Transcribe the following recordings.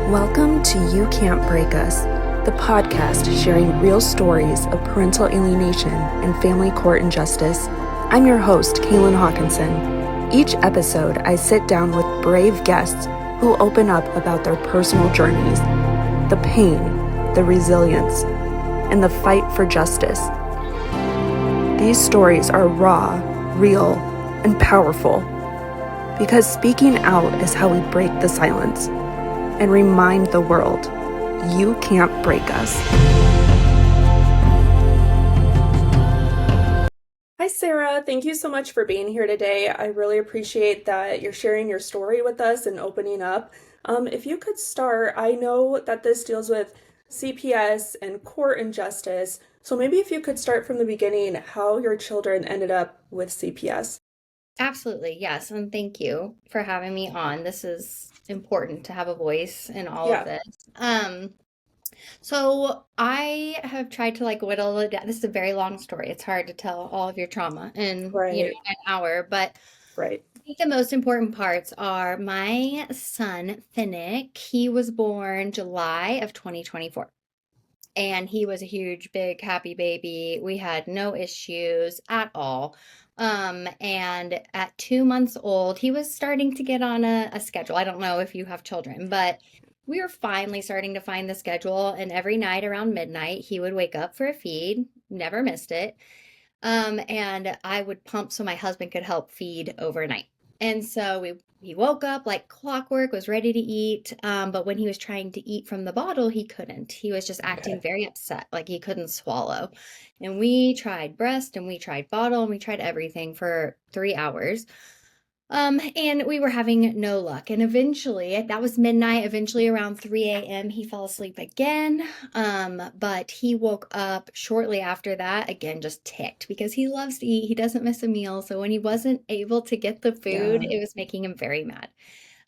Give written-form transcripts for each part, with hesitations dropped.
Welcome to You Can't Break Us, the podcast sharing real stories of parental alienation and family court injustice. I'm your host, Kaylin Hawkinson. Each episode, I sit down with brave guests who open up about their personal journeys, the pain, the resilience, and the fight for justice. These stories are raw, real, and powerful because speaking out is how we break the silence and remind the world, you can't break us. Hi, Sarah. Thank you so much for being here today. I really appreciate that you're sharing your story with us and opening up. If you could start, I know that this deals with CPS and court injustice. So maybe if you could start from the beginning, how your children ended up with CPS. Absolutely, yes, and thank you for having me on. This is important to have a voice in all of Yeah, this. So I have tried to whittle it down. This is a very long story. It's hard to tell all of your trauma in, right, an hour, but right. I think the most important parts are my son, Finnick. He was born July of 2024. And he was a huge, big, happy baby. We had no issues at all. And at 2 months old, he was starting to get on a schedule. I don't know if you have children, but we were finally starting to find the schedule. And every night around midnight, he would wake up for a feed, never missed it. And I would pump so my husband could help feed overnight. And so he woke up like clockwork, was ready to eat. But when he was trying to eat from the bottle, he couldn't. He was just acting Okay. very upset, like he couldn't swallow. And we tried breast and we tried bottle and we tried everything for 3 hours. And we were having no luck. And eventually, that was midnight. Eventually, around 3 a.m., he fell asleep again. But he woke up shortly after that, again, just ticked because he loves to eat. He doesn't miss a meal. So when he wasn't able to get the food, Yeah, it was making him very mad.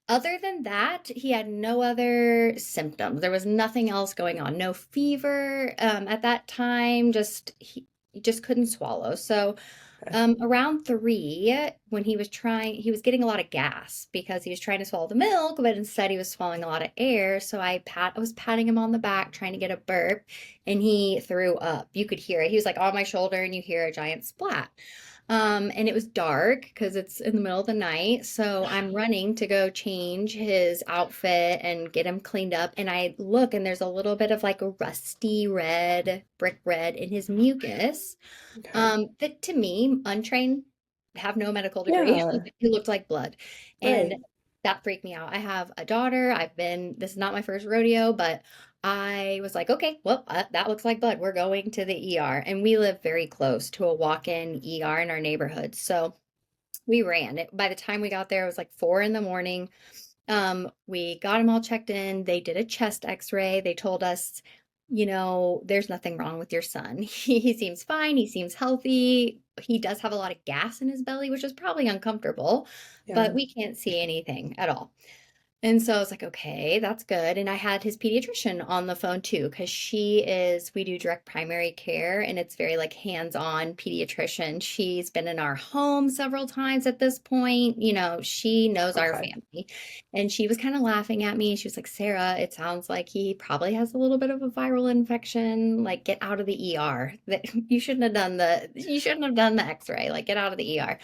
Other than that, he had no other symptoms. There was nothing else going on. No fever at that time. He just couldn't swallow. So okay. around 3, when he was getting a lot of gas because he was trying to swallow the milk, but instead he was swallowing a lot of air. So I was patting him on the back, trying to get a burp, and he threw up. You could hear it. He was like on my shoulder, and you hear a giant splat. And it was dark because it's in the middle of the night. So I'm running to go change his outfit and get him cleaned up. And I look, and there's a little bit of like a rusty red, brick red in his mucus. Okay. That to me, untrained, have no medical degree, Yeah, it looked like blood. And right. that freaked me out. I have a daughter. This is not my first rodeo, but I was like, okay, well, that looks like blood. We're going to the ER. And we live very close to a walk-in ER in our neighborhood. So we ran. By the time we got there, it was like 4 in the morning. We got him all checked in. They did a chest x-ray. They told us, there's nothing wrong with your son. He seems fine. He seems healthy. He does have a lot of gas in his belly, which is probably uncomfortable, but Yeah. we can't see anything at all. And so I was like, okay, that's good. And I had his pediatrician on the phone too, because we do direct primary care and it's very like hands-on pediatrician. She's been in our home several times at this point. She knows our Okay. family. And she was kind of laughing at me. She was like, Sarah, it sounds like he probably has a little bit of a viral infection. Like, get out of the ER. That you shouldn't have done the x-ray. Like, get out of the ER.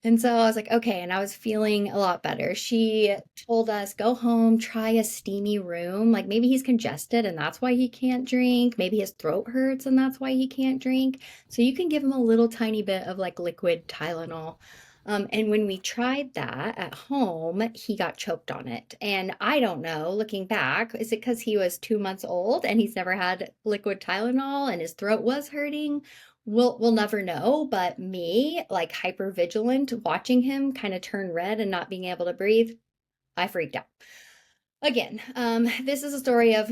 And so I was like, okay. And I was feeling a lot better. She told us, go home, try a steamy room. Like maybe he's congested and that's why he can't drink. Maybe his throat hurts and that's why he can't drink. So you can give him a little tiny bit of like liquid Tylenol. And when we tried that at home, he got choked on it. And I don't know, looking back, is it because he was 2 months old and he's never had liquid Tylenol and his throat was hurting? We'll never know, but me, like hyper vigilant, watching him kind of turn red and not being able to breathe, I freaked out. Again, this is a story of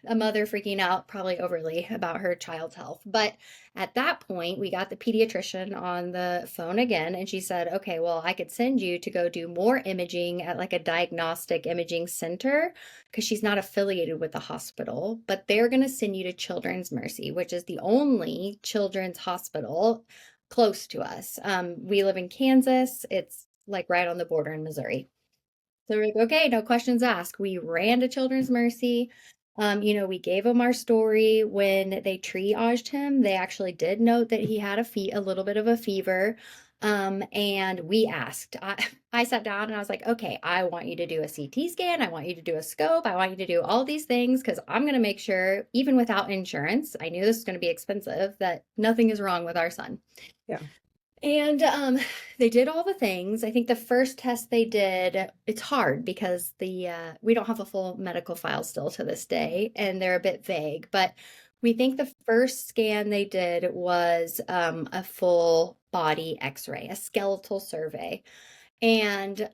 a mother freaking out, probably overly, about her child's health. But at that point, we got the pediatrician on the phone again, and she said, okay, well, I could send you to go do more imaging at like a diagnostic imaging center because she's not affiliated with the hospital, but they're going to send you to Children's Mercy, which is the only children's hospital close to us. We live in Kansas, it's like right on the border in Missouri. So we're like, okay, no questions asked. We ran to Children's Mercy. We gave him our story. When they triaged him, they actually did note that he had a little bit of a fever. And we asked, I sat down and I was like, okay, I want you to do a CT scan. I want you to do a scope. I want you to do all these things because I'm going to make sure, even without insurance, I knew this was going to be expensive, that nothing is wrong with our son. Yeah. And they did all the things. I think the first test they did, it's hard because the we don't have a full medical file still to this day, and they're a bit vague. But we think the first scan they did was a full body X-ray, a skeletal survey. And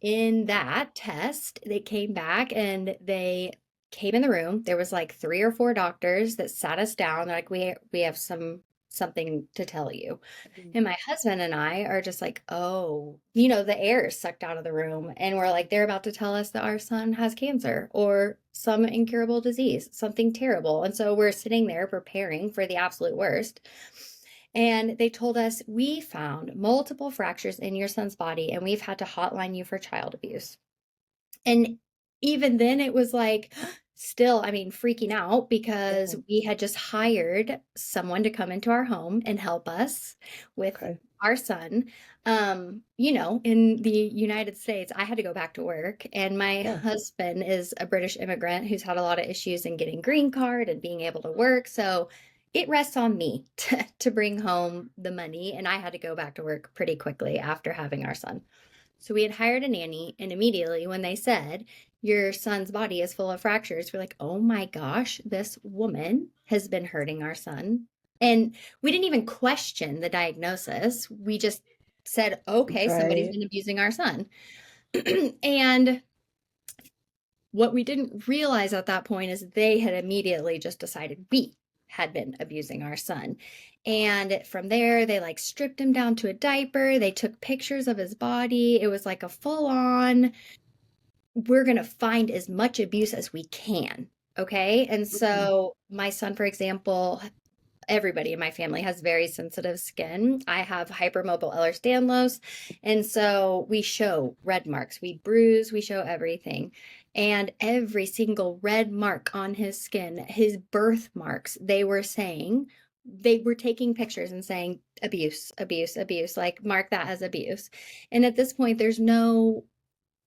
in that test, they came back and they came in the room. There was like three or four doctors that sat us down. They're like, we have something to tell you. Mhm. And my husband and I are just like, oh, the air is sucked out of the room. And we're like, they're about to tell us that our son has cancer or some incurable disease, something terrible. And so we're sitting there preparing for the absolute worst. And they told us, we found multiple fractures in your son's body, and we've had to hotline you for child abuse. And even then, it was like, still, I mean, freaking out because Yeah. we had just hired someone to come into our home and help us with Okay. our son. In the United States, I had to go back to work, and my Yeah. husband is a British immigrant who's had a lot of issues in getting green card and being able to work. So it rests on me to bring home the money, and I had to go back to work pretty quickly after having our son. So we had hired a nanny, and immediately when they said, your son's body is full of fractures, we're like, oh my gosh, this woman has been hurting our son. And we didn't even question the diagnosis. We just said, okay, somebody's Right. been abusing our son. And what we didn't realize at that point is they had immediately just decided we had been abusing our son. And from there, they like stripped him down to a diaper. They took pictures of his body. It was like a full on, we're going to find as much abuse as we can. Okay. And Mhm. so, my son, for example, everybody in my family has very sensitive skin. I have hypermobile Ehlers-Danlos, and so we show red marks, we bruise, we show everything. And every single red mark on his skin, his birthmarks, they were taking pictures and saying abuse, abuse, abuse, like mark that as abuse. And at this point, there's no,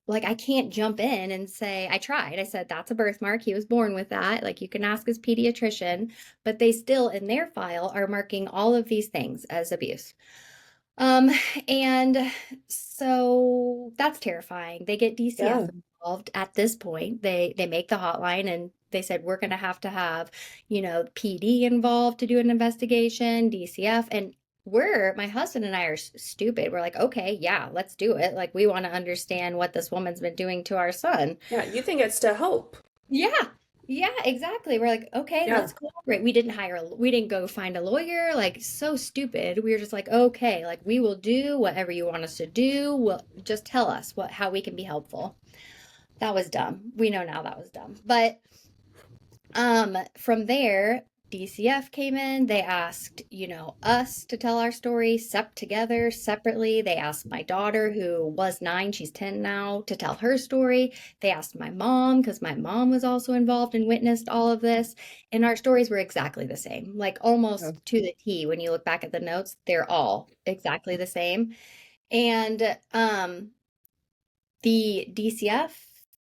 like, I can't jump in and say, I tried. I said, that's a birthmark. He was born with that. Like, you can ask his pediatrician, but they still, in their file, are marking all of these things as abuse. Um, and so that's terrifying. They get DCF Yeah. involved at this point. They make the hotline and they said, we're going to have, PD involved to do an investigation, DCF. And my husband and I are stupid. We're like, okay, yeah, let's do it. Like, we want to understand what this woman's been doing to our son. Yeah. You think it's to help. Yeah. Yeah, exactly. We're like, okay, Yeah. let's cooperate. We didn't go find a lawyer, like so stupid. We were just like, okay, like we will do whatever you want us to do. We'll just tell us how we can be helpful. That was dumb. We know now that was dumb. But from there, DCF came in. They asked, us to tell our story together, separately. They asked my daughter, who was 9, she's 10 now, to tell her story. They asked my mom, because my mom was also involved and witnessed all of this. And our stories were exactly the same, like Yeah. almost to the T. When you look back at the notes, they're all exactly the same. And the DCF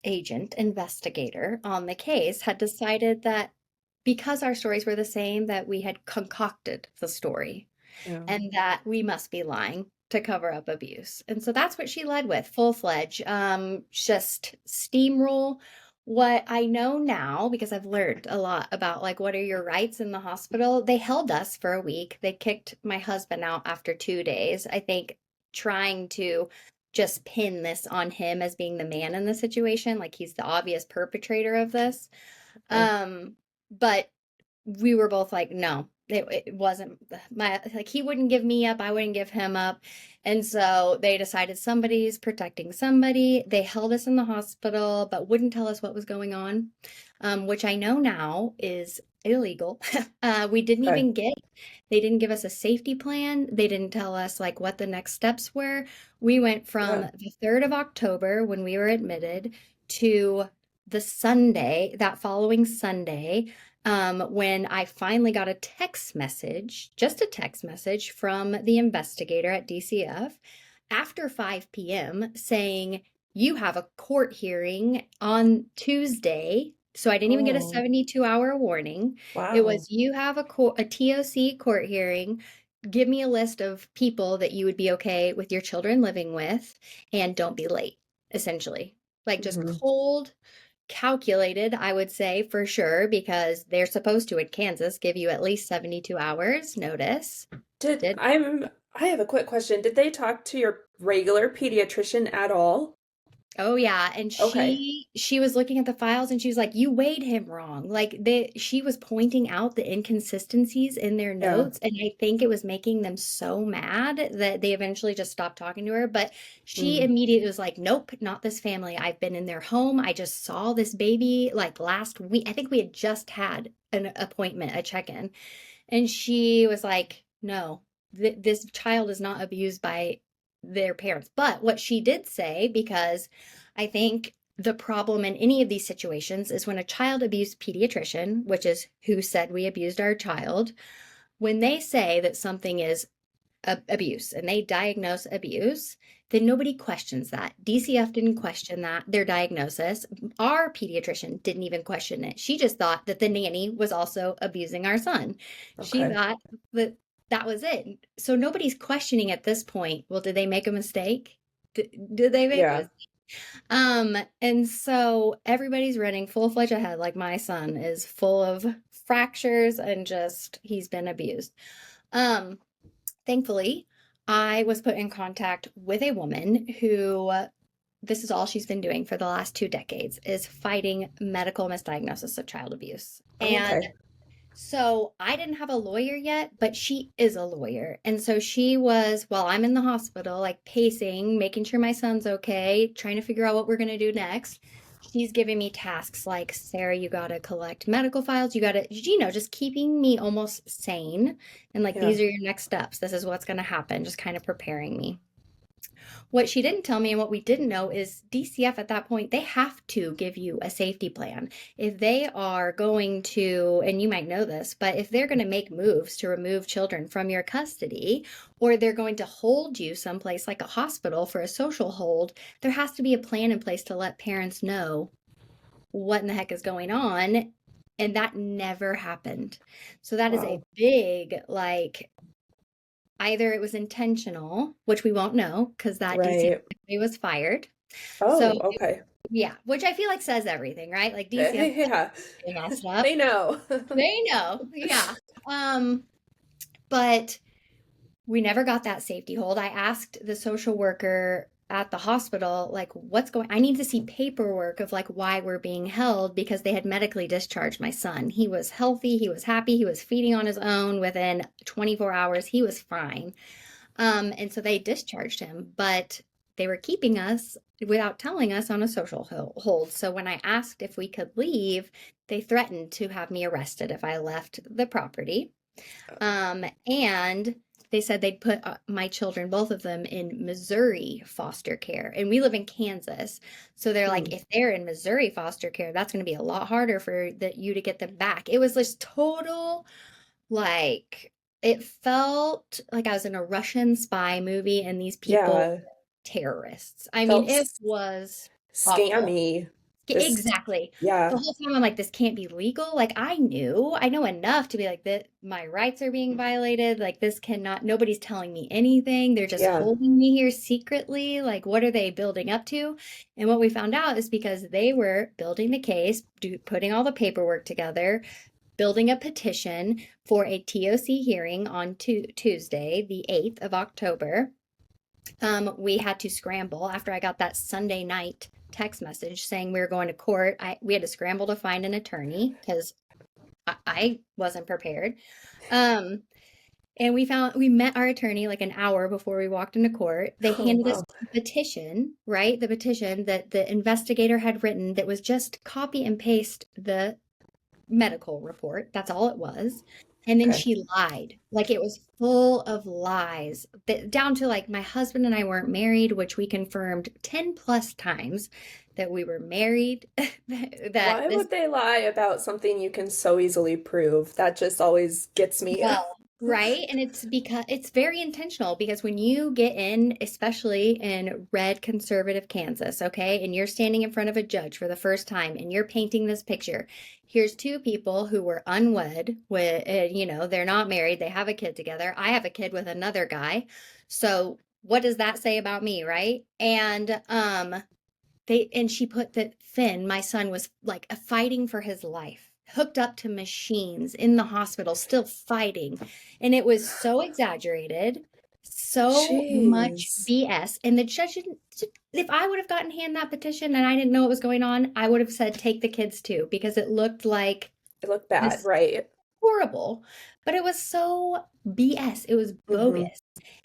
agent investigator on the case had decided that because our stories were the same, that we had concocted the story Yeah. and that we must be lying to cover up abuse. And so that's what she led with, full-fledged, just steamroll. What I know now, because I've learned a lot about like what are your rights in the hospital, they held us for a week. They kicked my husband out after 2 days, I think, trying to just pin this on him as being the man in the situation, like he's the obvious perpetrator of this. Okay. But we were both like, no, it wasn't like he wouldn't give me up, I wouldn't give him up. And so they decided somebody's protecting somebody. They held us in the hospital, but wouldn't tell us what was going on, which I know now is illegal. We didn't Okay. even get, they didn't give us a safety plan. They didn't tell us like what the next steps were. We went from Yeah. the 3rd of October when we were admitted to the Sunday, that following Sunday, when I finally got a text message, just a text message from the investigator at DCF after 5 p.m. saying, you have a court hearing on Tuesday. So I didn't even get a Oh, 72-hour warning. It wow. was, you have a TOC court hearing. Give me a list of people that you would be okay with your children living with, and don't be late, essentially. Like just Hmm. cold calculated, I would say for sure, because they're supposed to in Kansas give you at least 72 hours notice. Did I have a quick question. Did they talk to your regular pediatrician at all? Oh yeah, and Okay. she was looking at the files and she was like, "You weighed him wrong." Like she was pointing out the inconsistencies in their Yeah. notes, and I think it was making them so mad that they eventually just stopped talking to her. But she Mm. immediately was like, "Nope, not this family. I've been in their home. I just saw this baby like last week. I think we had just had an appointment, a check-in." And she was like, "No, this child is not abused by their parents." But what she did say, because I think the problem in any of these situations is when a child abuse pediatrician, which is who said we abused our child, when they say that something is abuse and they diagnose abuse, then nobody questions that. DCF didn't question that, their diagnosis. Our pediatrician didn't even question it. She just thought that the nanny was also abusing our son. She Okay. thought that that was it. So nobody's questioning at this point, well, did they make a mistake? Did they make a Yeah. mistake? And so everybody's running full-fledged ahead, like my son is full of fractures and just he's been abused. Um, Thankfully, I was put in contact with a woman who this is all she's been doing for the last 2 decades is fighting medical misdiagnosis of child abuse. Oh, And okay. so I didn't have a lawyer yet, but she is a lawyer. And so she was, while I'm in the hospital, like pacing, making sure my son's okay, trying to figure out what we're going to do next. She's giving me tasks like, Sarah, you got to collect medical files. You got to, just keeping me almost sane. And like, Yeah. these are your next steps. This is what's going to happen, just kind of preparing me. What she didn't tell me and what we didn't know is DCF at that point, they have to give you a safety plan. If they are going to, and you might know this, but if they're going to make moves to remove children from your custody, or they're going to hold you someplace like a hospital for a social hold, there has to be a plan in place to let parents know what in the heck is going on. And that never happened. So that is a Wow. big, like, either it was intentional, which we won't know because that DCF Right. was fired. So Oh, okay. yeah, which I feel like says everything, right? Like DCF Yeah. they messed up. They know. They know. Yeah. Um, but we never got that safety hold. I asked the social worker at the hospital, like, what's going, I need to see paperwork of like why we're being held because they had medically discharged my son. He was healthy, he was happy, he was feeding on his own within 24 hours. He was fine. And so they discharged him, but they were keeping us without telling us on a social hold. So when I asked if we could leave, they threatened to have me arrested if I left the property. And they said they'd put my children, both of them, in Missouri foster care. And we live in Kansas. So they're like, Mm. if they're in Missouri foster care, that's going to be a lot harder for you to get them back. It was this total like, it felt like I was in a Russian spy movie and these people Yeah. terrorists. I mean, Felt it was awful. scammy. Just, Exactly. The yeah. whole time I'm like, this can't be legal. Like I know enough to be like that my rights are being violated. Like this cannot, nobody's telling me anything. They're just Yeah. holding me here secretly. Like what are they building up to? And what we found out is because they were building the case, putting all the paperwork together, building a petition for a TOC hearing on Tuesday, the 8th of October. We had to scramble after I got that Sunday night text message saying we were going to court. We had to scramble to find an attorney because I wasn't prepared. Um, and we met our attorney like an hour before we walked into court. They Oh, handed us wow. the petition, right? The petition that the investigator had written that was just copy and paste the medical report. That's all it was. And then Okay. she lied. Like it was full of lies. Down to like my husband and I weren't married, which we confirmed 10 plus times that we were married, that Why this would they lie about something you can so easily prove? That just always gets me. well, right? And it's because it's very intentional because when you get in, especially in red conservative Kansas, okay, and you're standing in front of a judge for the first time and you're painting this picture. Here's two people who were unwed with, they're not married, they have a kid together. I have a kid with another guy. So what does that say about me, right? And she put that Finn, my son, was like fighting for his life, hooked up to machines in the hospital, still fighting. And it was so exaggerated, so much Jeez. BS. And the judge didn't, if I would have gotten hand that petition and I didn't know what was going on, I would have said, take the kids too, because it looked like It looked bad, this right? horrible, but it was so BS. It was Mm-hmm. bogus.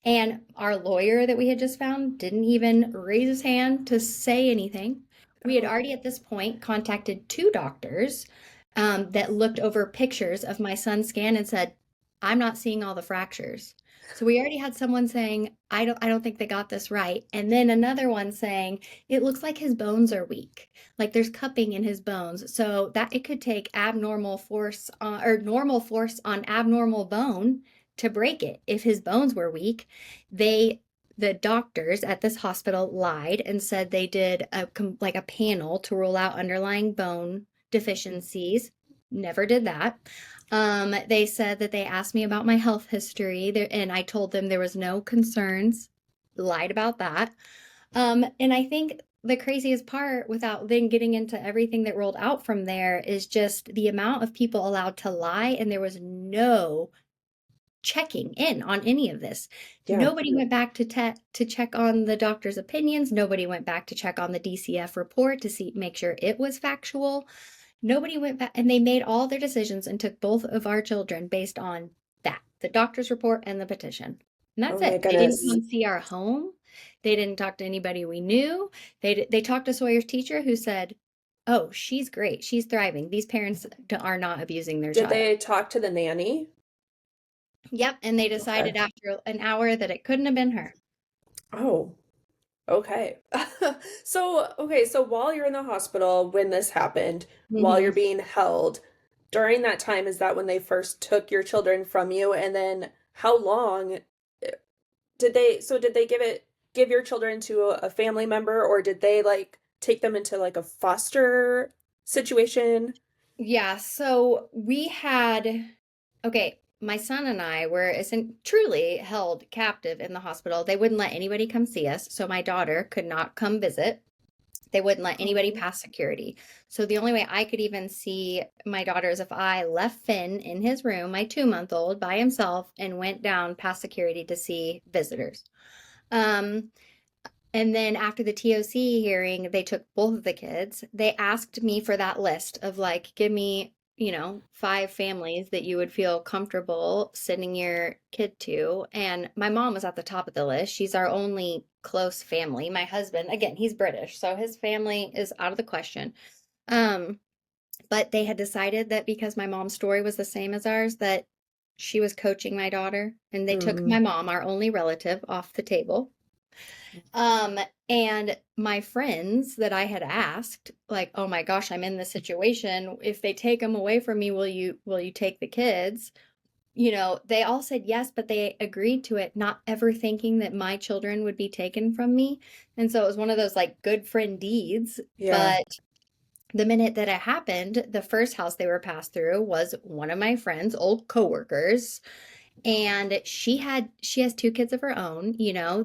And our lawyer that we had just found didn't even raise his hand to say anything. We had Oh, already at this point contacted two doctors that looked over pictures of my son's scan and said, I'm not seeing all the fractures. So we already had someone saying, I don't think they got this right. And then another one saying, it looks like his bones are weak. Like there's cupping in his bones. So that it could take abnormal force or normal force on abnormal bone to break it if his bones were weak. They the doctors at this hospital lied and said they did like a panel to rule out underlying bone deficiencies. Never did that. They said that they asked me about my health history and I told them there was no concerns. Lied about that. And I think the craziest part, without then getting into everything that rolled out from there, is just the amount of people allowed to lie, and there was no checking in on any of this. yeah. Nobody went back to check on the doctor's opinions. Nobody went back to check on the DCF report to make sure it was factual. Nobody went back, and they made all their decisions and took both of our children based on that, the doctor's report and the petition. And Oh that's my it. They didn't goodness. come see our home. They didn't talk to anybody we knew. They talked to Sawyer's teacher who said, "Oh, she's great. She's thriving. These parents are not abusing their Did child." they talk to the nanny? Yep, and they Okay. decided after an hour that it couldn't have been her. Oh, okay. So while you're in the hospital when this happened, while you're Hmm. being held, during that time, is that when they first took your children from you? And then how long did they give your children to a family member, or did they like take them into like a foster situation? Yeah, so okay, my son and I were truly held captive in the hospital. They wouldn't let anybody come see us, so my daughter could not come visit. They wouldn't let anybody Oh, pass security. So the only way I could even see my daughter is if I left Finn in his room, my 2-month-old, by himself, and went down past security to see visitors. Um, and then after the TOC hearing, they took both of the kids. They asked me for that list of like, give me, 5 families that you would feel comfortable sending your kid to. And my mom was at the top of the list. She's our only close family. My husband, again, he's British, so his family is out of the question. Um, but they had decided that because my mom's story was the same as ours, that she was coaching my daughter, and they took mm, my mom, our only relative, off the table. Um, and my friends that I had asked, like, oh my gosh, I'm in this situation. If they take them away from me, will you take the kids? They all said yes, but they agreed to it, not ever thinking that my children would be taken from me. And so it was one of those like good friend deeds. yeah. But the minute that it happened, the first house they were passed through was one of my friends' old coworkers, and she has 2 kids of her own.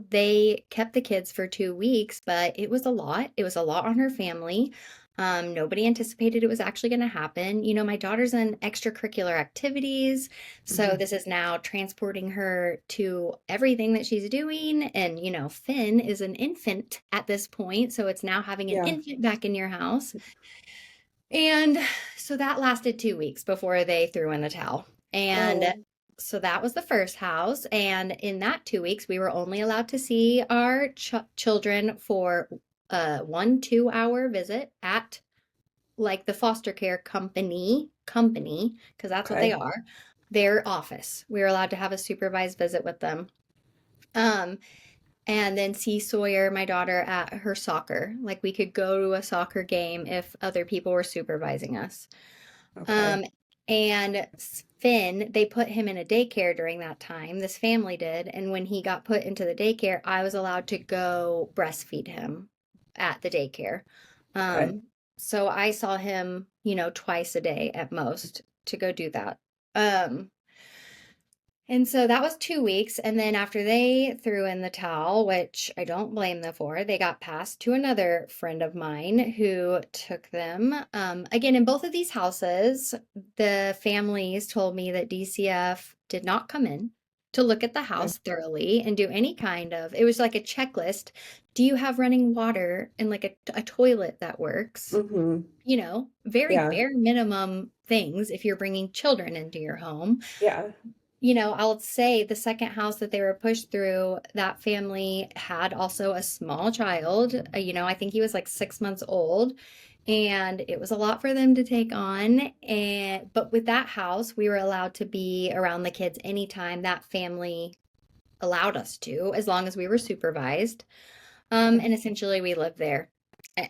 They kept the kids for 2 weeks, but it was a lot on her family. Nobody anticipated it was actually going to happen. My daughter's in extracurricular activities, so Hmm. this is now transporting her to everything that she's doing. And Finn is an infant at this point, so it's now having an Yeah. infant back in your house. And so that lasted 2 weeks before they threw in the towel. And Oh, so that was the first house. And in that 2 weeks, we were only allowed to see our children for a 1 2 hour visit at like the foster care company, because that's what they okay. are, their office. We were allowed to have a supervised visit with them. Um, and then see Sawyer, my daughter, at her soccer. Like we could go to a soccer game if other people were supervising us. Okay. Um, and Finn, they put him in a daycare during that time. This family did. And when he got put into the daycare, I was allowed to go breastfeed him at the daycare. Okay. Um, so I saw him, twice a day at most to go do that. Um, and so that was 2 weeks. And then after they threw in the towel, which I don't blame them for, they got passed to another friend of mine who took them. Again, in both of these houses, the families told me that DCF did not come in to look at the Okay. house thoroughly and do any it was like a checklist. Do you have running water and like a toilet that works? Mm-hmm. Very Yeah. bare minimum things if you're bringing children into your home. Yeah. I'll say the second house that they were pushed through, that family had also a small child. I think he was like 6 months old, and it was a lot for them to take on. But with that house, we were allowed to be around the kids anytime that family allowed us to, as long as we were supervised. Okay. And essentially we lived there. Eh,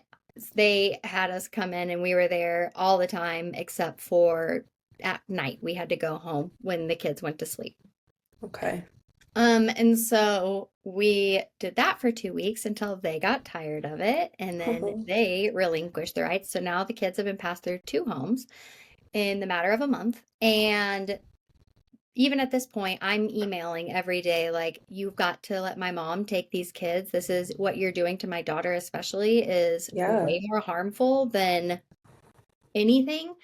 They had us come in and we were there all the time except for at night. We had to go home when the kids went to sleep. Okay. And so we did that for 2 weeks until they got tired of it, and then they relinquished their rights. So now the kids have been passed through two homes in the matter of a month. And even at this point, I'm emailing every day, like, you've got to let my mom take these kids. This is what you're doing to my daughter, especially, is Yeah. way more harmful than anything.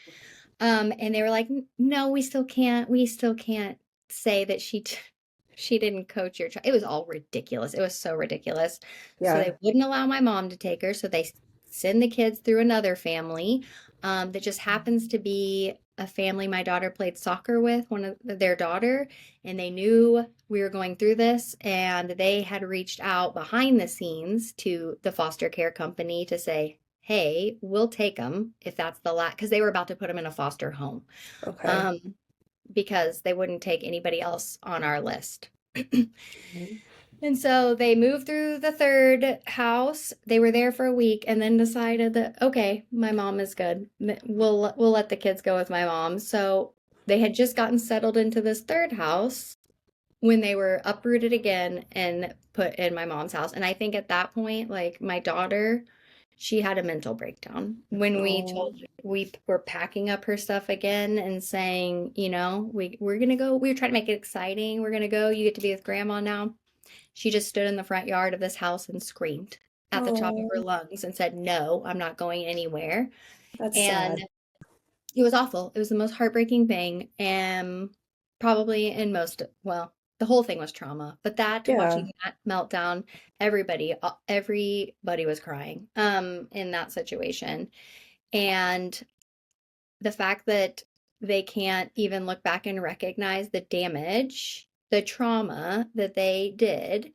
And they were like, no, we still can't say that she didn't coach your child. It was all ridiculous. It was so ridiculous. So they Yeah. wouldn't allow my mom to take her. So they send the kids through another family that just happens to be a family my daughter played soccer with, one of their daughter, and they knew we were going through this, and they had reached out behind the scenes to the foster care company to say, hey, we'll take them if that's the last, because they were about to put them in a foster home, Okay. um, because they wouldn't take anybody else on our list. Mhm. And so they moved through the third house. They were there for a week and then decided that, okay, my mom is good. We'll let the kids go with my mom. So they had just gotten settled into this third house when they were uprooted again and put in my mom's house. And I think at that point, like my daughter, she had a mental breakdown when we Oh. told we were packing up her stuff again and saying, we're gonna go. We were trying to make it exciting. We're gonna go. You get to be with grandma now. She just stood in the front yard of this house and screamed at the top of her Oh. lungs and said, "No, I'm not going anywhere." That's And sad. it was awful. It was the most heartbreaking thing. Probably in the whole thing was trauma, but Yeah. watching that meltdown, everybody was crying, in that situation. And the fact that they can't even look back and recognize the damage, the trauma that they did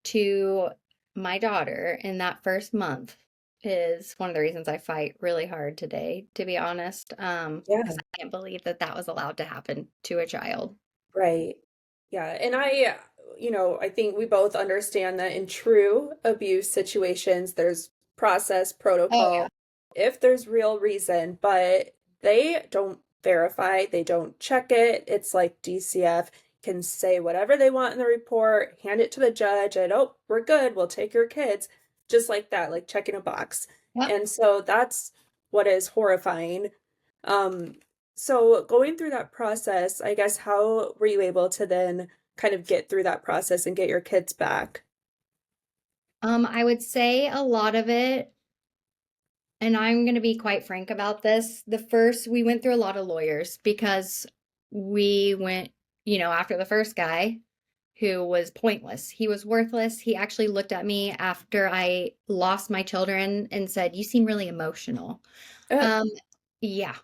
to my daughter in that first month is one of the reasons I fight really hard today, to be honest. Because Yeah. I can't believe that that was allowed to happen to a child. Right. Yeah. And I think we both understand that in true abuse situations, there's process, Oh yeah. protocol, if there's real reason, but they don't verify, they don't check it. It's like DCF can say whatever they want in the report, hand it to the judge, and oh, we're good, we'll take your kids. Just like that, like checking a box. Yep. And so that's what is horrifying. Um, so going through that process, I guess how were you able to then kind of get through that process and get your kids back? I would say a lot of it, and I'm going to be quite frank about this. We went through a lot of lawyers because we went, after the first guy who was pointless. He was worthless. He actually looked at me after I lost my children and said, "You seem really emotional." Uh, Um, Yeah.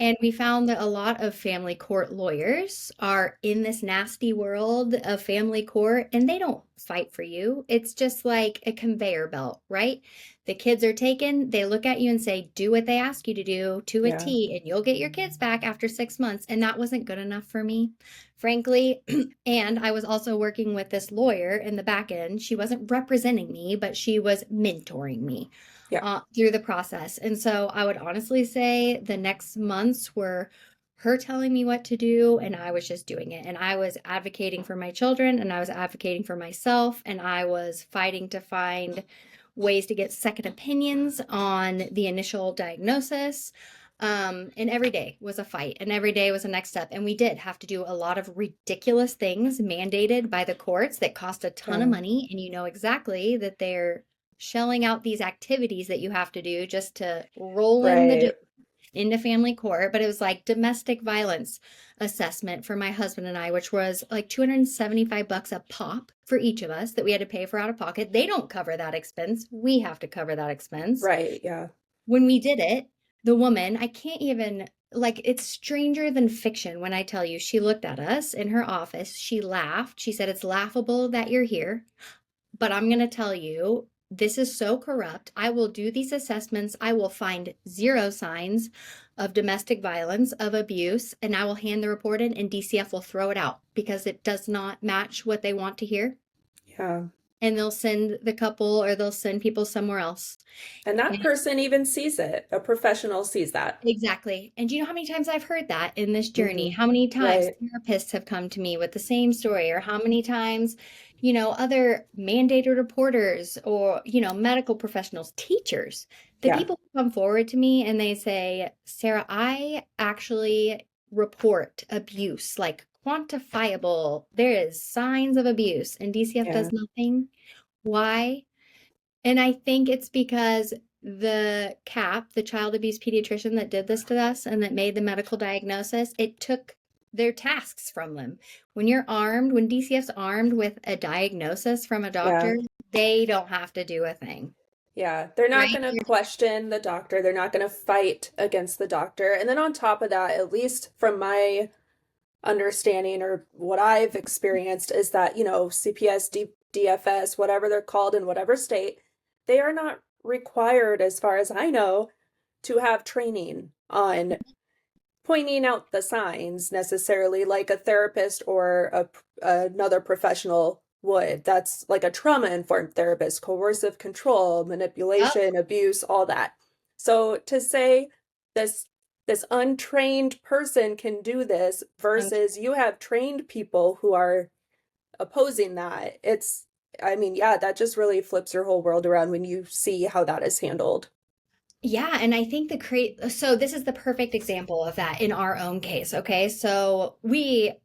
And we found that a lot of family court lawyers are in this nasty world of family court and they don't fight for you. It's just like a conveyor belt, right? The kids are taken, they look at you and say, do what they ask you to do to a Yeah. T, and you'll get your kids back after 6 months. And that wasn't good enough for me, frankly. And I was also working with this lawyer in the back end. She wasn't representing me, but she was mentoring me Yeah. through the process. And so I would honestly say the next months were her telling me what to do, and I was just doing it. And I was advocating for my children, and I was advocating for myself, and I was fighting to find ways to get second opinions on the initial diagnosis. And every day was a fight, and every day was a next step. And we did have to do a lot of ridiculous things mandated by the courts that cost a ton of Yeah. money. And you know exactly that they're shelling out these activities that you have to do just to roll in the Right. into family court. But it was like domestic violence assessment for my husband and I, which was like $275 a pop for each of us that we had to pay for out of pocket. They don't cover that expense. We have to cover that expense. Right. Yeah. When we did it, the woman, I can't even, like, it's stranger than fiction when I tell you, she looked at us in her office. She laughed. She said, it's laughable that you're here, but I'm going to tell you, this is so corrupt. I will do these assessments. I will find zero signs of domestic violence, of abuse, and I will hand the report in, and DCF will throw it out because it does not match what they want to hear. Yeah. And they'll send the couple or they'll send people somewhere else. And that person even sees it. A professional sees that. Exactly. And do you know how many times I've heard that in this journey? Hmm. How many times Right. therapists have come to me with the same story, or how many times, other mandated reporters or, medical professionals, teachers, the Yeah. people who come forward to me and they say, Sarah, I actually report abuse, like quantifiable. There is signs of abuse, and DCF Yeah. does nothing. Why? And I think it's because the CAP, the child abuse pediatrician that did this to us and that made the medical diagnosis, it took their tasks from them. When you're armed, when DCF's armed with a diagnosis from a Yeah. doctor, they don't have to do a thing, Yeah. They're not right? going to question the doctor. They're not going to fight against the doctor. And then on top of that, at least from my understanding or what I've experienced, is that, CPS, DFS, whatever they're called in whatever state, they are not required, as far as I know, to have training on pointing out the signs necessarily like a therapist or another professional would. That's like a trauma informed therapist, coercive control, Yep. manipulation, abuse, all that. So to say this this untrained person can do this Um, versus you have trained people who are opposing that, it's, I mean, yeah, that just really flips your whole world around when you see how that is handled. Yeah, and I think so this is the perfect example of that in our own case, okay? So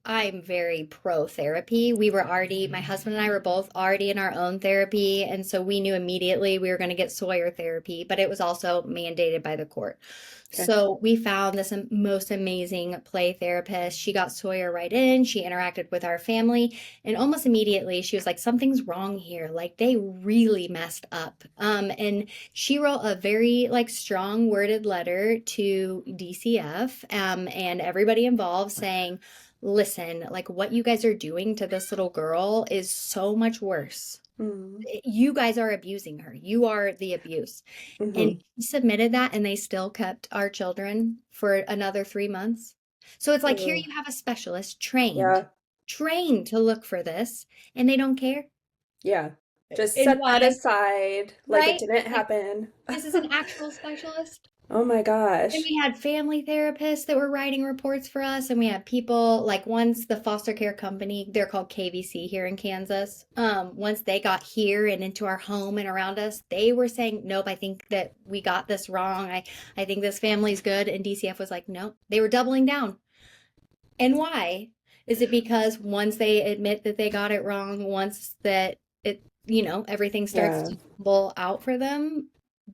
I'm very pro therapy. My husband and I were both already in our own therapy, and so we knew immediately we were going to get Sawyer therapy, but it was also mandated by the court. Okay. So we found this most amazing play therapist. She got Sawyer right in. She interacted with our family, and almost immediately she was like, something's wrong here. Like they really messed up. And she wrote a very like strong worded letter to DCF and everybody involved saying, listen, like what you guys are doing to this little girl is so much worse. Mm-hmm. You guys are abusing her. You are the abuse. And Mm-hmm. he submitted that, and they still kept our children for another 3 months. So it's like here Oh, you have a specialist trained, yeah. trained to look for this, and they don't care. Yeah. Just And set that why? aside like it Right? didn't Like happen. this is an actual specialist. Oh my And gosh. we had family therapists that were writing reports for us, and we had people like once the foster care company, they're called KVC here in Kansas. Once they got here and into our home and around us, they were saying, "Nope, I think that we got this wrong. I think this family's good." And DCF was like, "Nope." They were doubling down. And why? Is it because once they admit that they got it wrong, once that everything starts Yeah. to tumble out for them?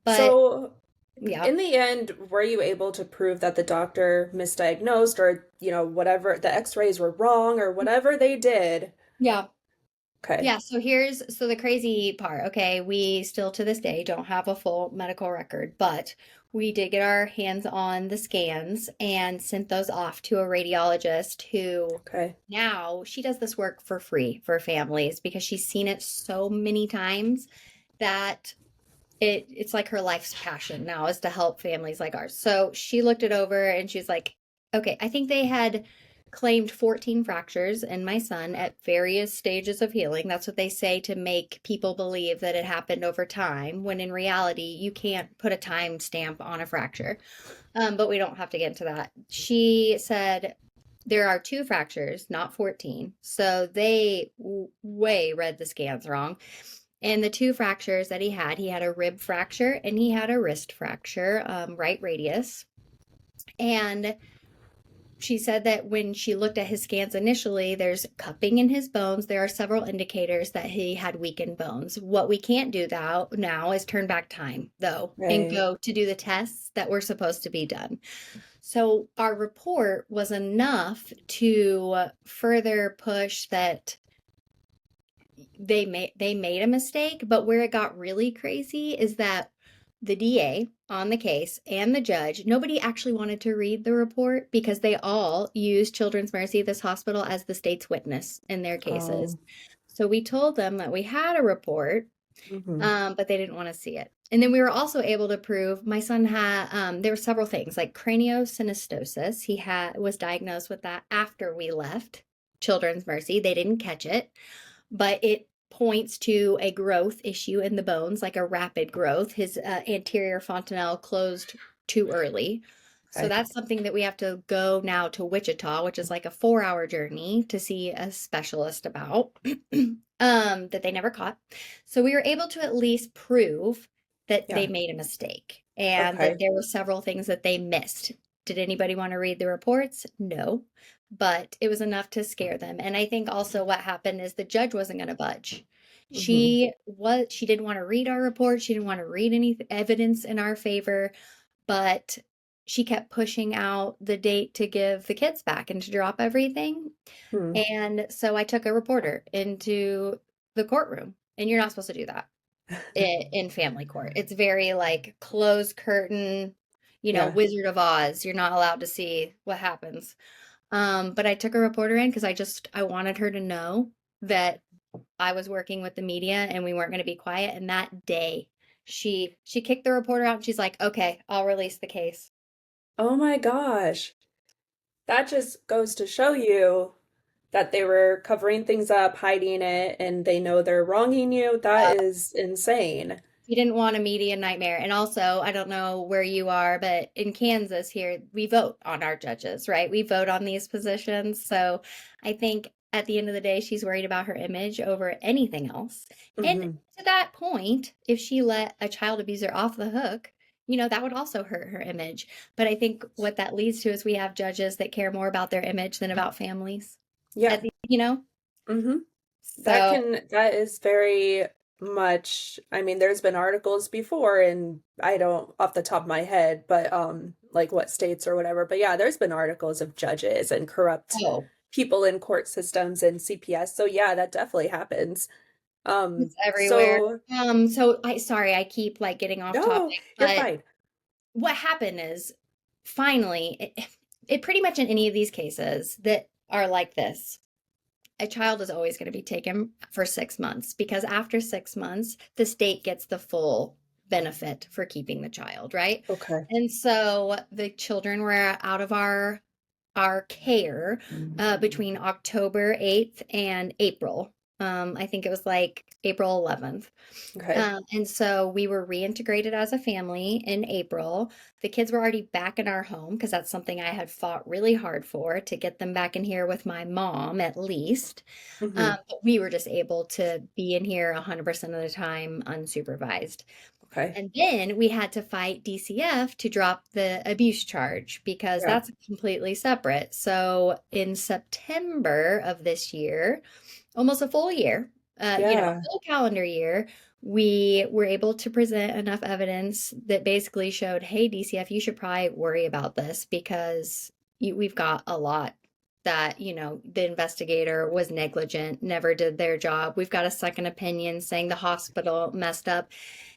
But So yeah, in the end, were you able to prove that the doctor misdiagnosed or, whatever the x-rays were wrong or whatever they did? yeah. Okay. Yeah, so the crazy part. Okay, we still to this day don't have a full medical record, but we did get our hands on the scans and sent those off to a radiologist who Okay. now she does this work for free for families because she's seen it so many times that it's like her life's passion now is to help families like ours. So she looked it over and she's like, okay, I think they had claimed 14 fractures in my son at various stages of healing. That's what they say to make people believe that it happened over time, when in reality, you can't put a time stamp on a fracture. But we don't have to get into that. She said there are two fractures, not 14. So they way read the scans wrong. And the two fractures that he had a rib fracture and he had a wrist fracture, right radius. And she said that when she looked at his scans initially, there's cupping in his bones. There are several indicators that he had weakened bones. What we can't do now is turn back time, though, and Right. go to do the tests that were supposed to be done. So our report was enough to further push that they made a mistake, but where it got really crazy is that the DA on the case and the judge, nobody actually wanted to read the report because they all used Children's Mercy, this hospital, as the state's witness in their cases. Oh. So we told them that we had a report, Hmm. but they didn't want to see it. And then we were also able to prove my son had there were several things like craniosynostosis. He had was diagnosed with that after we left Children's Mercy. They didn't catch it, but it points to a growth issue in the bones, like a rapid growth. His anterior fontanelle closed too early. So Okay. that's something that we have to go now to Wichita, which is like a 4-hour journey to see a specialist about, that they never caught. So we were able to at least prove that they Yeah. made a mistake and that Okay. there were several things that they missed. Did anybody want to read the reports? No, but it was enough to scare them. And I think also what happened is the judge wasn't going to budge. Hmm. She didn't want to read our report. She didn't want to read any evidence in our favor, but she kept pushing out the date to give the kids back and to drop everything. Hmm. And so I took a reporter into the courtroom, and you're not supposed to do that in family court. It's very like closed curtain, Yeah. Wizard of Oz. You're not allowed to see what happens. But I took a reporter in because I wanted her to know that I was working with the media and we weren't going to be quiet. And that day, she kicked the reporter out and she's like, "Okay, I'll release the case." Oh my gosh. That just goes to show you that they were covering things up, hiding it, and they know they're wronging you. That is insane. He didn't want a media nightmare. And also, I don't know where you are, but in Kansas here, we vote on our judges, right? We vote on these positions. So I think at the end of the day, she's worried about her image over anything else. And Hmm. to that point, if she let a child abuser off the hook, that would also hurt her image. But I think what that leads to is we have judges that care more about their image than about families. Yeah. At the. Hmm. So, That is very much, I mean, there's been articles before, and I don't off the top of my head, but like what states or whatever. But yeah, there's been articles of judges and corrupt oh, people in court systems and CPS. So yeah, that definitely happens. it's everywhere. So So sorry, I keep like getting off no, topic, you're but fine. what happened is finally, it pretty much in any of these cases that are like this, a child is always going to be taken for 6 months because after 6 months, the state gets the full benefit for keeping the child, right? Okay. And so the children were out of our care between October 8th and April. I think it was like April 11th. Okay. And so we were reintegrated as a family in April. The kids were already back in our home because that's something I had fought really hard for to get them back in here with my mom at least. Hmm. But we were just able to be in here 100% of the time unsupervised. Okay. And then we had to fight DCF to drop the abuse charge because Yeah. that's completely separate. So in September of this year, almost a full year, a Yeah. full calendar year, we were able to present enough evidence that basically showed, hey, DCF, you should probably worry about this because we've got a lot. that, the investigator was negligent, never did their job. We've got a second opinion saying the hospital messed up.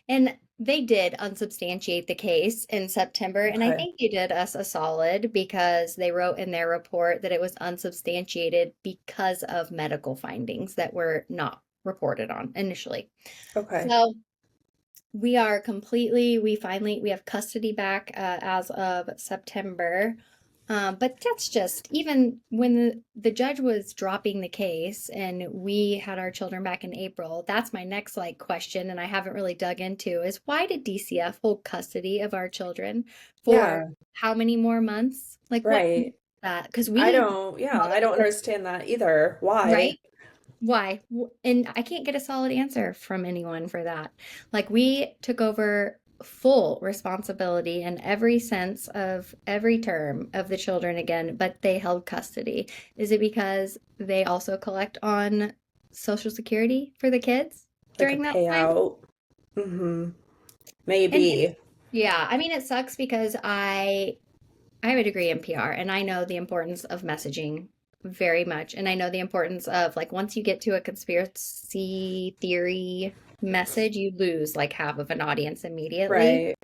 And they did unsubstantiate the case in September. And I Okay. think they did us a solid because they wrote in their report that it was unsubstantiated because of medical findings that were not reported on initially. Okay. So we have custody back as of September. But that's just even when the judge was dropping the case and we had our children back in April, that's my next like question, and I haven't really dug into is why did DCF hold custody of our children for Yeah. how many more months? Like what Right. that? Because I we don't, yeah, I don't understand that either. Why? right? Why? And I can't get a solid answer from anyone for that. Like, we took over full responsibility in every sense of every term of the children again, but they held custody. Is it because they also collect on Social Security for the kids Like a during that time? payout? Mm-hmm. And Maybe. yeah, I mean, it sucks because I have a degree in PR and I know the importance of messaging very much. And I know the importance of like once you get to a conspiracy theory message, you lose like half of an audience immediately. Right.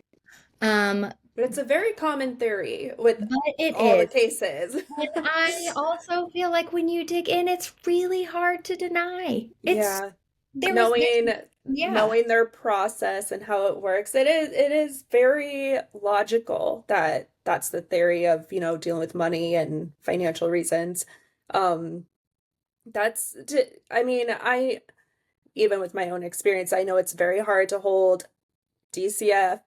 Um, But it's a very common theory with but it all the is. cases. And I also feel like when you dig in, it's really hard to deny. Yeah. There's, Knowing yeah, knowing their process and how it works, it is very logical that that's the theory of, dealing with money and financial reasons. Um, I mean, I even with my own experience, I know it's very hard to hold DCF,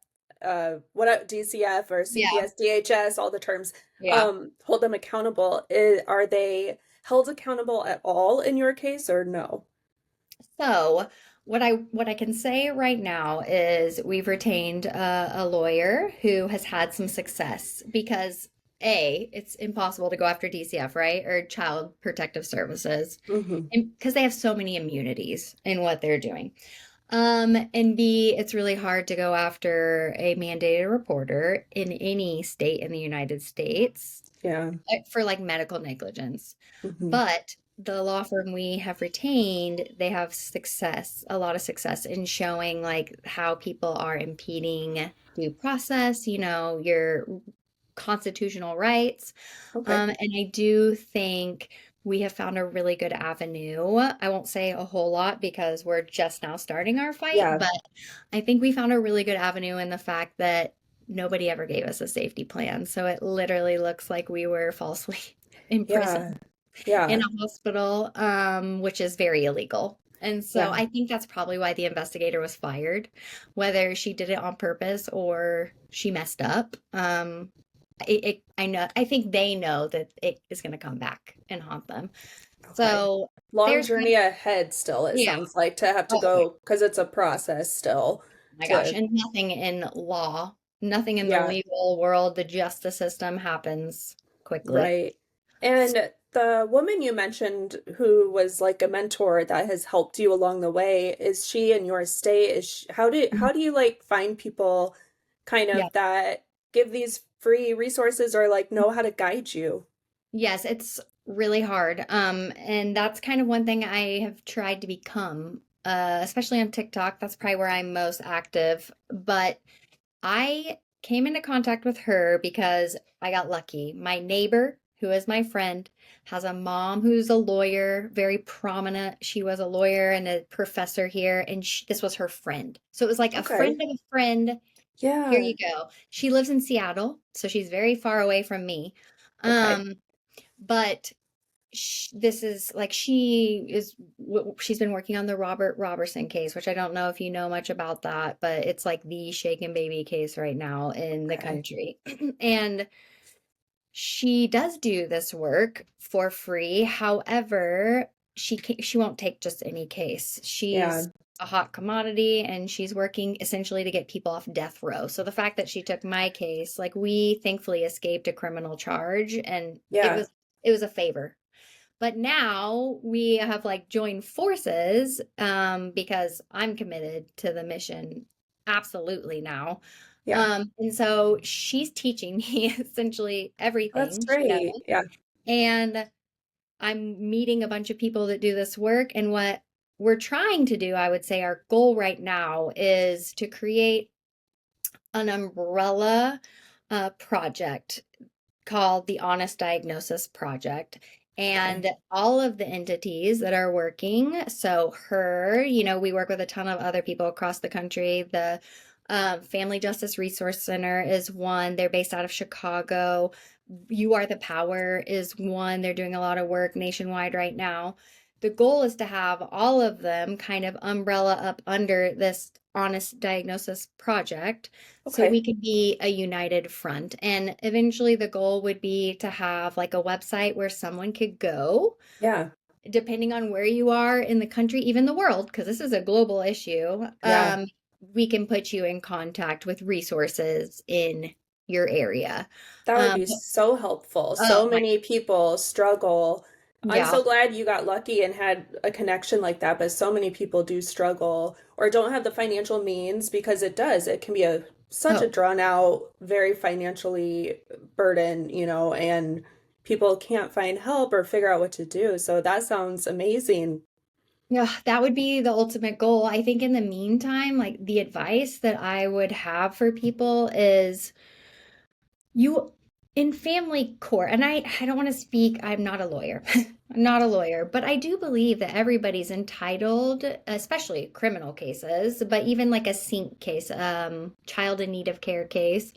DCF or yeah, CPS, DHS, all the terms, yeah. hold them accountable. Are they held accountable at all in your case or no? So, what I can say right now is we've retained a lawyer who has had some success because it's impossible to go after DCF, right? Or Child Protective Services, Hmm. and because they have so many immunities in what they're doing. And B, it's really hard to go after a mandated reporter in any state in the United States Yeah. for like medical negligence. Hmm. But the law firm we have retained, they have a lot of success in showing like how people are impeding due process, your constitutional rights. Okay. And I do think we have found a really good avenue. I won't say a whole lot because we're just now starting our fight, Yeah. but I think we found a really good avenue in the fact that nobody ever gave us a safety plan. So it literally looks like we were falsely Yeah. imprisoned in Yeah. a hospital, which is very illegal. And so Yeah. I think that's probably why the investigator was fired, whether she did it on purpose or she messed up. I think they know that it is going to come back and haunt them. Okay. So Long there's journey ahead still, it yeah. sounds like, to have to Oh go because it's a process still my gosh, to, and nothing in law, nothing in the yeah, legal world, the justice system happens quickly. right. And the woman you mentioned who was like a mentor that has helped you along the way, is she in your state? How do you like find people kind Yeah. of that give these free resources or like know how to guide you? Yes, it's really hard. And that's kind of one thing I have tried to become, especially on TikTok. That's probably where I'm most active. But I came into contact with her because I got lucky. My neighbor, who is my friend, has a mom who's a lawyer, very prominent. She was a lawyer and a professor here, and this was her friend. So it was like a Okay. friend of a friend. Here Yeah. you go. She lives in Seattle, so she's very far away from me. Okay. Um, but this is like she's been working on the Robert Robertson case, which I don't know if you know much about that, but it's like the shaken baby case right now in the Okay. country. And she does do this work for free. However, she won't take just any case. Yeah. She's a hot commodity and she's working essentially to get people off death row. So the fact that she took my case, like we thankfully escaped a criminal charge and it Yeah. was it was a favor. But now we have like joined forces because I'm committed to the mission absolutely now. Yeah. And so she's teaching me essentially That's everything she knows. great. Yeah. And I'm meeting a bunch of people that do this work. And what we're trying to do, I would say our goal right now is to create an umbrella project called the Honest Diagnosis Project. Okay. And all of the entities that are working, so we work with a ton of other people across the country. The Family Justice Resource Center is one. They're based out of Chicago. You Are the Power is one. They're doing a lot of work nationwide right now. The goal is to have all of them kind of umbrella up under this Honest Diagnosis Project so we Okay. could be a united front. And eventually the goal would be to have like a website where someone could go, Yeah. depending on where you are in the country, even the world, because this is a global issue. Yeah. We can put you in contact with resources in your area. That would Um, be so helpful. oh So my, many people struggle. I'm yeah. so glad you got lucky and had a connection like that, but so many people do struggle or don't have the financial means because it does. It can be a such a Oh, drawn out, very financially burden, and people can't find help or figure out what to do. So that sounds amazing. yeah, that would be the ultimate goal. I think in the meantime, like the advice that I would have for people is you in family court, and I don't want to speak, I'm not a lawyer. I'm not a lawyer, but I do believe that everybody's entitled, especially criminal cases, but even like a SINK case, child in need of care case,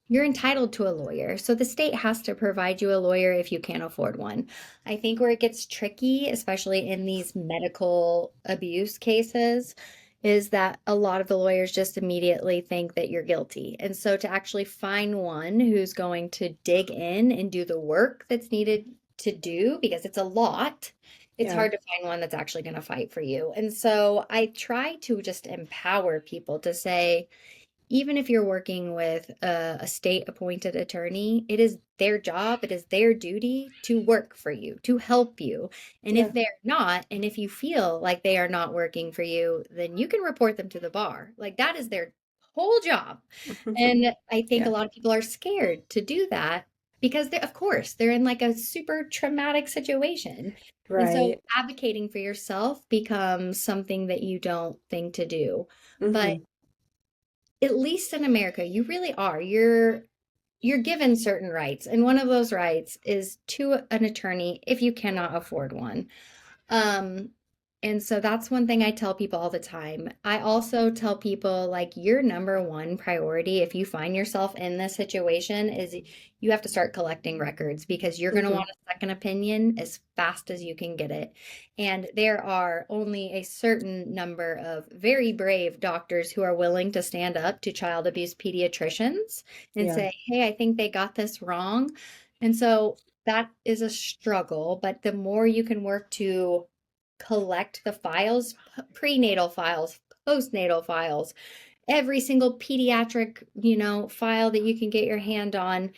you're entitled to a lawyer. So the state has to provide you a lawyer if you can't afford one. I think where it gets tricky, especially in these medical abuse cases, is that a lot of the lawyers just immediately think that you're guilty. And so to actually find one who's going to dig in and do the work that's needed to do, because it's a lot, it's Yeah. hard to find one that's actually going to fight for you. And so I try to just empower people to say, even if you're working with a state appointed attorney, it is their job, it is their duty to work for you, to help you. And if Yeah. they're not, and if you feel like they are not working for you, then you can report them to the bar. Like that is their whole job. And I think a Yeah. lot of people are scared to do that because of course, they're in like a super traumatic situation. And so Right. advocating for yourself becomes something that you don't think to do. But Hmm. at least in America, you really are. You're given certain rights, and one of those rights is to an attorney if you cannot afford one. Um, and so that's one thing I tell people all the time. I also tell people like your number one priority if you find yourself in this situation is you have to start collecting records because you're going to Hmm. want a second opinion as fast as you can get it. And there are only a certain number of very brave doctors who are willing to stand up to child abuse pediatricians and Yeah. say, "Hey, I think they got this wrong." And so that is a struggle, but the more you can work to collect the files, prenatal files, postnatal files, every single pediatric, file that you can get your hand on,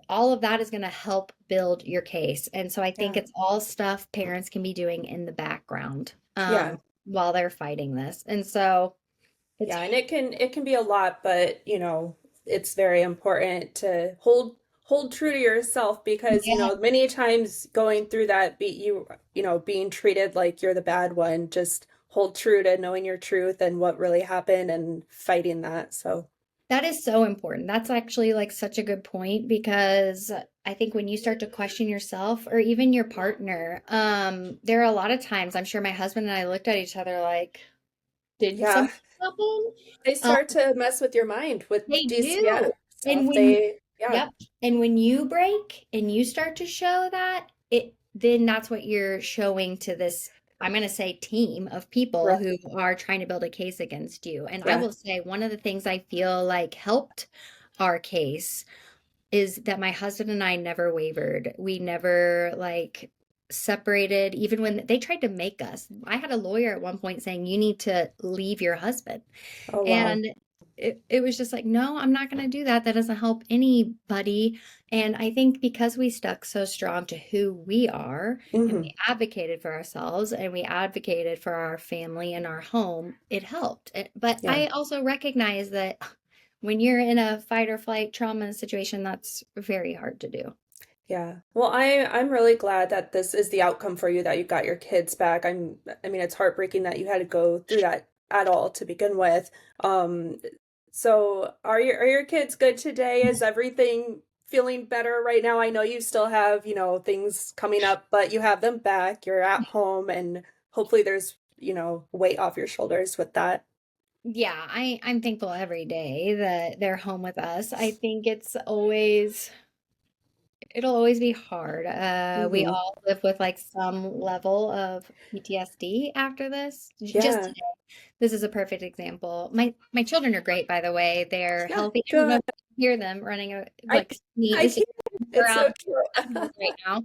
all of that is going to help build your case. And so I think Yeah. it's all stuff parents can be doing in the background Yeah. while they're fighting this. And so it's Yeah, and it can be a lot, but it's very important to hold true to yourself because yeah, many times going through that being treated like you're the bad one, just hold true to knowing your truth and what really happened and fighting that. So, that is so important. That's actually like such a good point because I think when you start to question yourself or even your partner, there are a lot of times I'm sure my husband and I looked at each other like, did yeah, something happen? they Um, start to mess with your mind with they DCF do. And stuff. when Yeah. Yep. And when you break and you start to show that, then that's what you're showing to this, I'm going to say team of people Right. who are trying to build a case against you. And I Yeah. will say one of the things I feel like helped our case is that my husband and I never wavered. We never like separated, even when they tried to make us. I had a lawyer at one point saying, "You need to leave your husband." Oh, wow. And it was just like, no, I'm not going to do that. That doesn't help anybody. And I think because we stuck so strong to who we are and Hmm. we advocated for ourselves and we advocated for our family and our home, it helped. But Yeah. I also recognize that when you're in a fight or flight trauma situation, that's very hard to do. Yeah. Well, I'm really glad that this is the outcome for you, that you got your kids back. I mean, it's heartbreaking that you had to go through that at all to begin with. Um, so are your kids good today? Is everything feeling better right now? I know you still have, things coming up, but you have them back. You're at home, and hopefully there's, weight off your shoulders with that. Yeah, I'm thankful every day that they're home with us. I think it'll always be hard. We Hmm. all live with like some level of PTSD after this. Just Yeah. today, this is a perfect example. My children are great, by the way. They're Yeah. healthy. I don't know Good. if you can hear them running I like I sneeze can't. It's so around true. right now.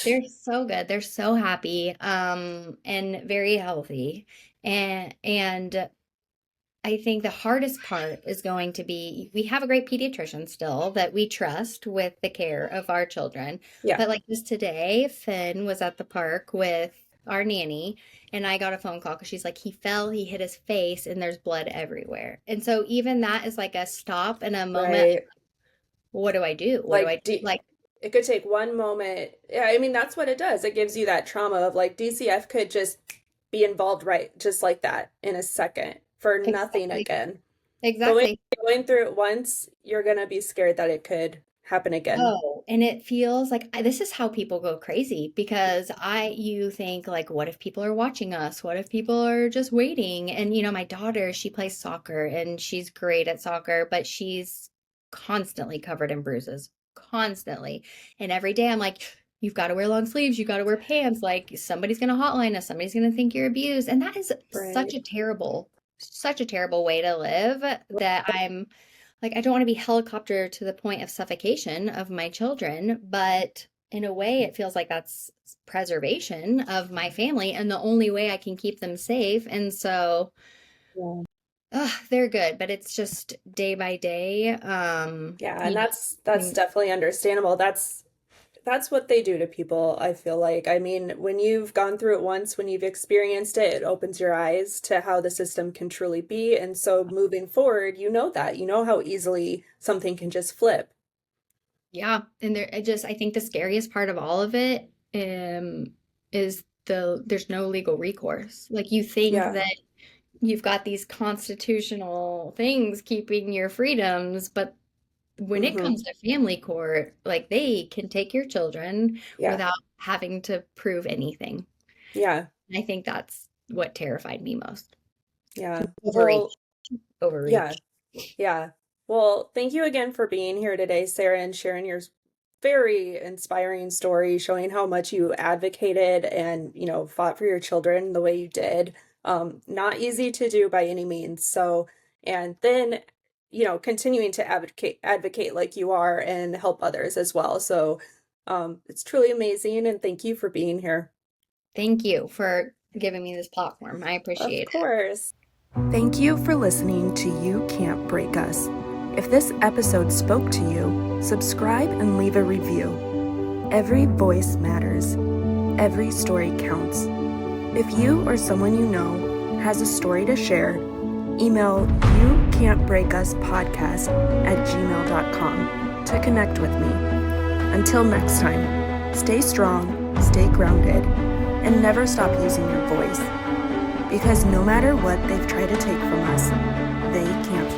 They're so good. They're so happy, and very healthy. And I think the hardest part is going to be we have a great pediatrician still that we trust with the care of our children. Yeah. But like just today, Finn was at the park with our nanny, and I got a phone call because she's like, he fell, he hit his face, and there's blood everywhere. And so even that is like a stop and a moment. Right. What do I do? What do I Like, do? Like, it could take one moment. Yeah, I mean, that's what it does. It gives you that trauma of like DCF could just be involved right just like that in a second for nothing exactly, again. Going exactly. going through it once, you're gonna be scared that it could happen again. Oh, and it feels like this is how people go crazy because you think like, what if people are watching us? What if people are just waiting? And my daughter, she plays soccer and she's great at soccer, but she's constantly covered in bruises, constantly. And every day I'm like, you've got to wear long sleeves, you got to wear pants. Like somebody's going to hotline us, somebody's going to think you're abused. And that is Right. such a terrible way to live that I'm like, I don't want to be helicopter to the point of suffocation of my children, but in a way, it feels like that's preservation of my family and the only way I can keep them safe. And so, Yeah. they're good, but it's just day by day. Yeah, and You that's know, definitely understandable. That's what they do to people, I feel like. I mean, when you've gone through it once, when you've experienced it, it opens your eyes to how the system can truly be. And so moving forward, you know that. You know how easily something can just flip. yeah, and I think the scariest part of all of it, is there's no legal recourse. Like you think Yeah. that you've got these constitutional things keeping your freedoms, but when it Hmm. comes to family court, like they can take your children Yeah. without having to prove anything. Yeah. And I think that's what terrified me most. Yeah. Well, Overreach, yeah. overreach. Yeah. Well, thank you again for being here today, Sarah, and sharing your very inspiring story, showing how much you advocated and, fought for your children the way you did. Not easy to do by any means. So, and then, continuing to advocate like you are and help others as well. So, it's truly amazing, and thank you for being here. Thank you for giving me this platform. I Of appreciate it. course. Thank you for listening to You Can't Break Us. If this episode spoke to you, subscribe and leave a review. Every voice matters. Every story counts. If you or someone you know has a story to share, email youcan'tbreakuspodcast@gmail.com to connect with me. Until next time, stay strong, stay grounded, and never stop using your voice. Because no matter what they've tried to take from us, they can't